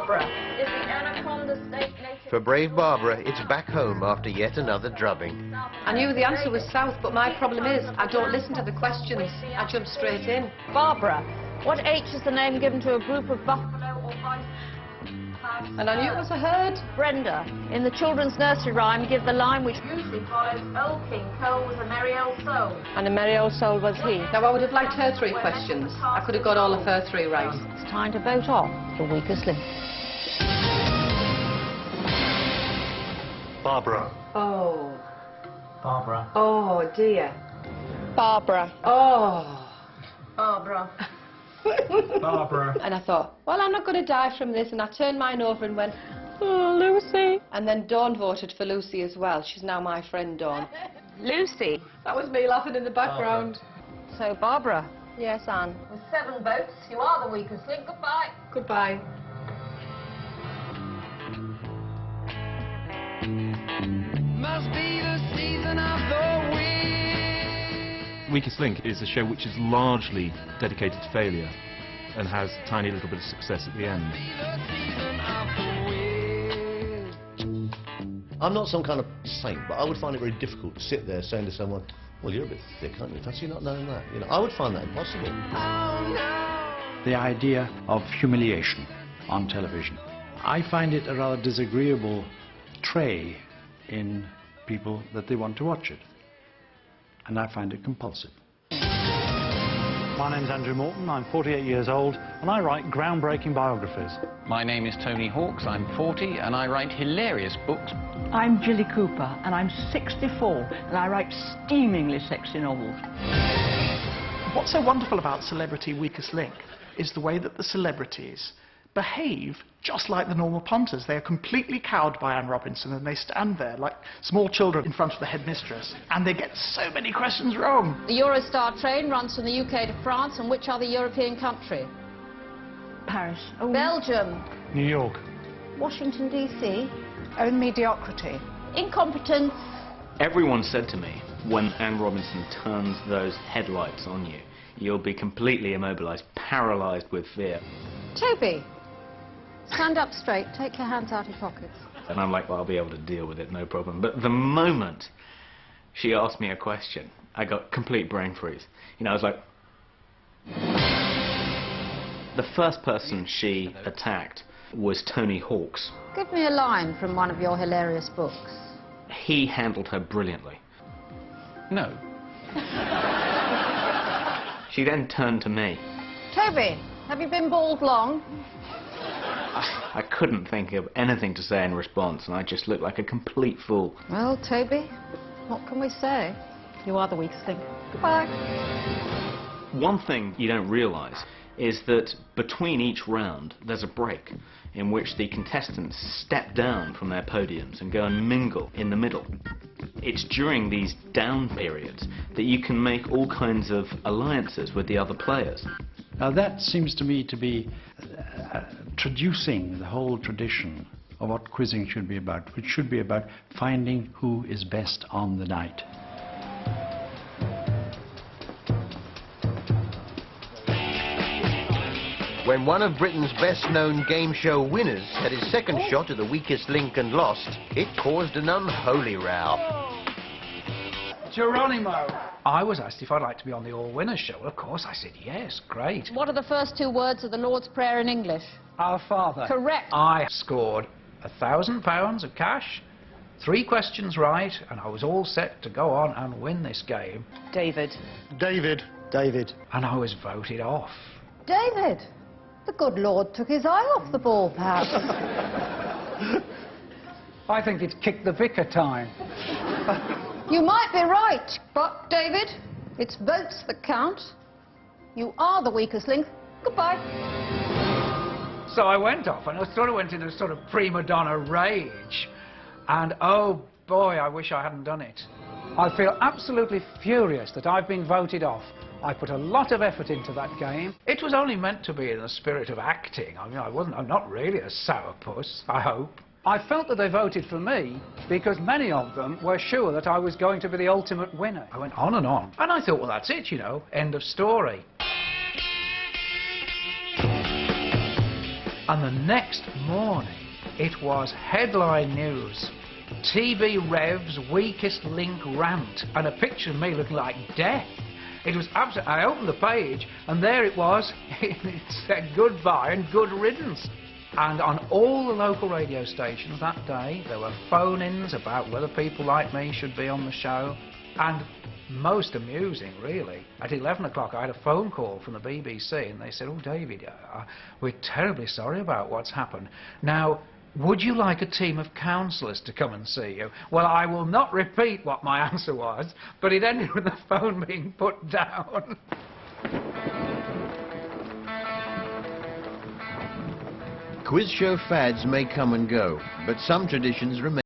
Barbara, is the anaconda snake native... For brave Barbara, it's back home after yet another drubbing. I knew the answer was south, but my problem is I don't listen to the questions. I jump straight in. Barbara, what H is the name given to a group of buffalo or bison? And I knew it was a herd. Brenda, in the children's nursery rhyme, give the line which usually follows, Old King Cole was a merry old soul. And a merry old soul was he. Now, I would have liked her 3 questions. I could have got all of her 3 right. It's time to vote off the weakest link. Barbara. Oh. Barbara. Oh, dear. Barbara. Oh. Barbara. Barbara. And I thought, well, I'm not going to die from this. And I turned mine over and went, oh, Lucy. And then Dawn voted for Lucy as well. She's now my friend, Dawn. Lucy. That was me laughing in the background. So, Barbara. Yes, Anne. With 7 votes, you are the weakest link. Goodbye. Goodbye. Must be the season of the wind. Weakest Link is a show which is largely dedicated to failure and has a tiny little bit of success at the end. I'm not some kind of saint, but I would find it very difficult to sit there saying to someone, well, you're a bit thick, aren't you? Fancy not knowing that. You know, I would find that impossible. The idea of humiliation on television. I find it a rather disagreeable trait in people that they want to watch it. And I find it compulsive. My name's Andrew Morton, I'm 48 years old, and I write groundbreaking biographies. My name is Tony Hawks, I'm 40, and I write hilarious books. I'm Jilly Cooper, and I'm 64, and I write steamingly sexy novels. What's so wonderful about Celebrity Weakest Link is the way that the celebrities behave just like the normal punters. They are completely cowed by Anne Robinson, and they stand there like small children in front of the headmistress, and they get so many questions wrong. The Eurostar train runs from the UK to France, and which other European country? Paris. Oh. Belgium. New York. Washington, D.C. Own mediocrity. Incompetence. Everyone said to me, when Anne Robinson turns those headlights on you, you'll be completely immobilised, paralysed with fear. Toby, stand up straight, take your hands out of your pockets. And I'm like, well, I'll be able to deal with it, no problem. But the moment she asked me a question, I got complete brain freeze. You know, I was like... The first person she attacked was Tony Hawks. Give me a line from one of your hilarious books. He handled her brilliantly. No. She then turned to me. Toby, have you been bald long? I couldn't think of anything to say in response, and I just looked like a complete fool. Well, Toby, what can we say? You are the weakest link. Goodbye. One thing you don't realise is that between each round there's a break in which the contestants step down from their podiums and go and mingle in the middle. It's during these down periods that you can make all kinds of alliances with the other players. Now that seems to me to be traducing the whole tradition of what quizzing should be about, which should be about finding who is best on the night. When one of Britain's best-known game show winners had his second shot at the weakest link and lost, it caused an unholy row. Geronimo! I was asked if I'd like to be on the All Winners show. Of course, I said yes, great. What are the first 2 words of the Lord's Prayer in English? Our Father. Correct. I scored £1,000 of cash, 3 questions right, and I was all set to go on and win this game. David. David. David. And I was voted off. David. The good Lord took his eye off the ball, perhaps. I think it's kick the vicar time. You might be right, but, David, it's votes that count. You are the weakest link. Goodbye. So I went off, and I sort of went into a sort of prima donna rage. And, oh, boy, I wish I hadn't done it. I feel absolutely furious that I've been voted off. I put a lot of effort into that game. It was only meant to be in the spirit of acting. I mean, I'm not really a sourpuss, I hope. I felt that they voted for me because many of them were sure that I was going to be the ultimate winner. I went on, and I thought, well, that's it, you know, end of story. And the next morning, it was headline news. TV Rev's weakest link rant, and a picture of me looking like death. It was absolutely. I opened the page, and there it was. It said goodbye and good riddance. And on all the local radio stations that day, there were phone-ins about whether people like me should be on the show. And most amusing, really, at 11 o'clock I had a phone call from the BBC, and they said, "Oh, David, we're terribly sorry about what's happened. Now, would you like a team of counsellors to come and see you?" Well, I will not repeat what my answer was, but it ended with the phone being put down. Quiz show fads may come and go, but some traditions remain.